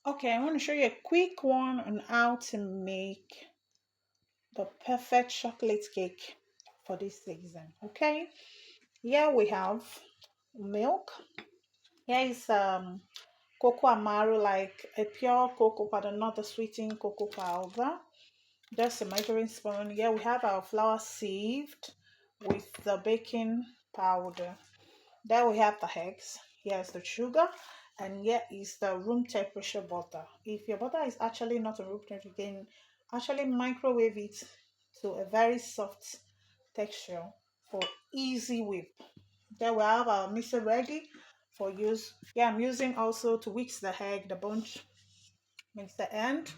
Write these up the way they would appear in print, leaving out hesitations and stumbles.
Okay, I want to show you a quick one on how to make the perfect chocolate cake for this season. Okay, here we have milk. Here is cocoa amaro, like a pure cocoa powder, not a sweetened cocoa powder. Just a measuring spoon. Here we have our flour sieved with the baking powder. There we have the eggs. Here's the sugar, and here is the room temperature butter. If your butter is actually not a room temperature, you can actually microwave it to a very soft texture for easy whip. Then we have our mixer ready for use. Yeah, I'm using also to whisk the egg, the bunch mixer, and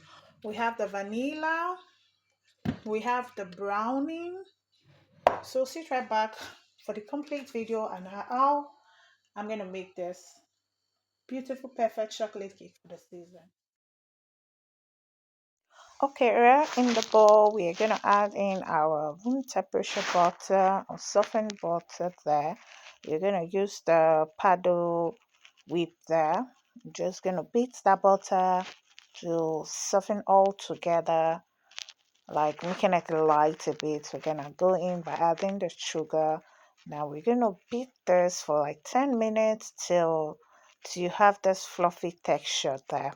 we have the vanilla, we have the browning. So sit right back for the complete video and how I'm gonna make this beautiful, perfect chocolate cake for the season. Okay, right in the bowl, we are going to add in our room temperature butter or softened butter there. You're going to use the paddle whip there. Just going to beat that butter to soften all together, like making it light a bit. We're going to go in by adding the sugar. Now we're going to beat this for like 10 minutes till you have this fluffy texture there.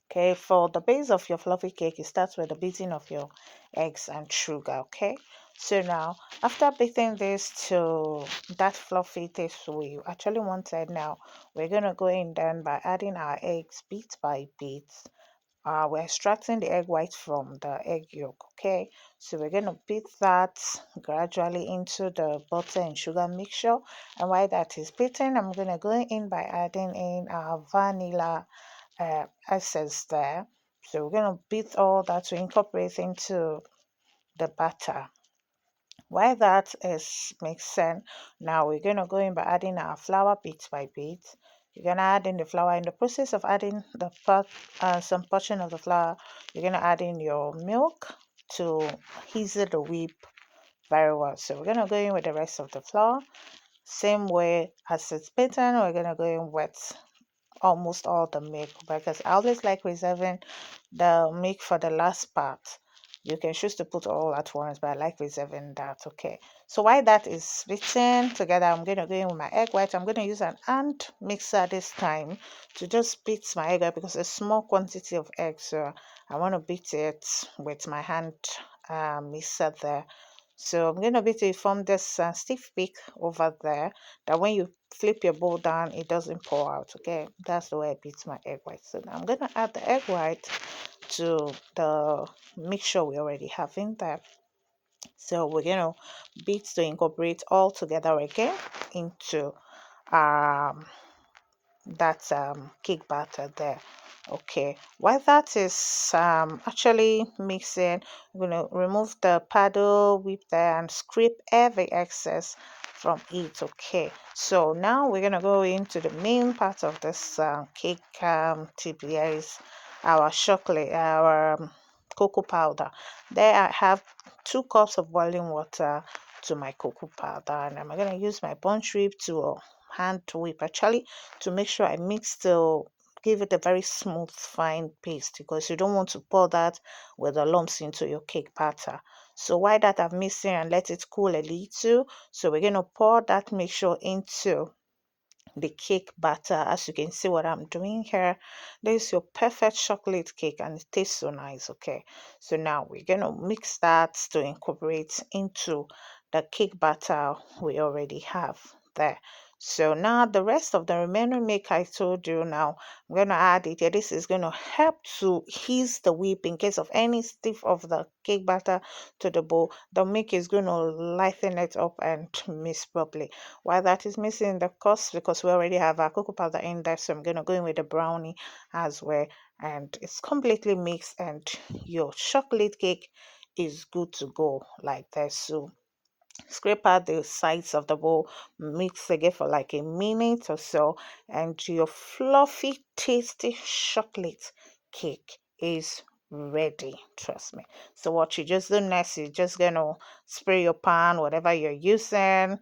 Okay, for the base of your fluffy cake, it starts with the beating of your eggs and sugar. Okay, so now after beating this to that fluffy taste we actually wanted, now we're gonna go in then by adding our eggs bit by bit. We're extracting the egg white from the egg yolk. Okay, so we're gonna beat that gradually into the butter and sugar mixture, and while that is beaten, I'm gonna go in by adding in our vanilla essence there. So we're going to beat all that to incorporate into the batter. While that is mixing, now we're going to go in by adding our flour bit by bit. You're going to add in the flour. In the process of adding the some portion of the flour, you're going to add in your milk to ease the whip very well. So we're going to go in with the rest of the flour. Same way as it's beaten, we're going to go in with almost all the milk because I always like reserving the milk for the last part. You can choose to put all at once, but I like reserving that. Okay. So while that is beaten together, I'm going to go in with my egg white. I'm going to use an hand mixer this time to just beat my egg white because it's a small quantity of egg. So I want to beat it with my hand mixer there. So I'm going to beat it form this stiff peak over there that when you flip your bowl down, it doesn't pour out. Okay, that's the way I beat my egg white. So now I'm going to add the egg white to the mixture we already have in there. So we're going to beat to incorporate all together again into um that cake batter there. Okay, while that is actually mixing, I'm going to remove the paddle whip there and scrape every excess from it. Okay, so now we're going to go into the main part of this cake tip. Here is our chocolate, our cocoa powder. There I have 2 cups of boiling water to my cocoa powder, and I'm going to use my bunch whip to hand whip actually to make sure I mix to give it a very smooth fine paste, because you don't want to pour that with the lumps into your cake batter. So while that I've mixed it and let it cool a little, so we're going to pour that mixture into the cake batter. As you can see what I'm doing here, this is your perfect chocolate cake and it tastes so nice. Okay, so now we're going to mix that to incorporate into the cake batter we already have there. So now the rest of the remaining milk I told you, now I'm going to add it here. This is going to help to ease the whip in case of any stiff of the cake batter to the bowl. The milk is going to lighten it up and mix properly. While that is missing the cost, because we already have our cocoa powder in there, so I'm going to go in with the brownie as well, and it's completely mixed and your chocolate cake is good to go like that. So scrape out the sides of the bowl, mix again for like a minute or so, and your fluffy tasty chocolate cake is ready, trust me. So what you just do next is just gonna spray your pan, whatever you're using,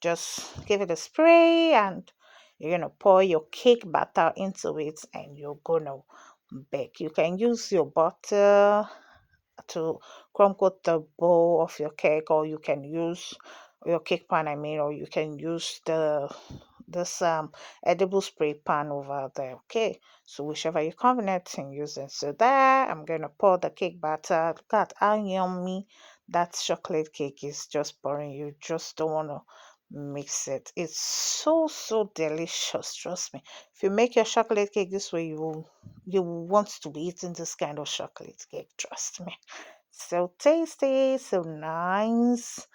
just give it a spray and You're gonna pour your cake batter into it and you're gonna bake. You can use your butter to crumb coat the bowl of your cake, or you can use your cake pan, I mean, or you can use this edible spray pan over there. Okay, so whichever you're confident in using. So there, I'm gonna pour the cake batter. Look at how yummy that chocolate cake is just pouring. You just don't want to mix it. It's so delicious, trust me. If you make your chocolate cake this way, you will want to be eating this kind of chocolate cake, trust me. So tasty, so nice.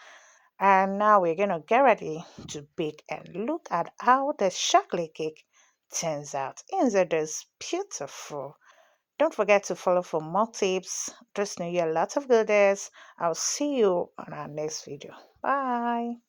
And now we're gonna get ready to bake, and look at how the chocolate cake turns out. Isn't it beautiful? Don't forget to follow for more tips. This new year, lots of goodies. I'll see you on our next video. Bye.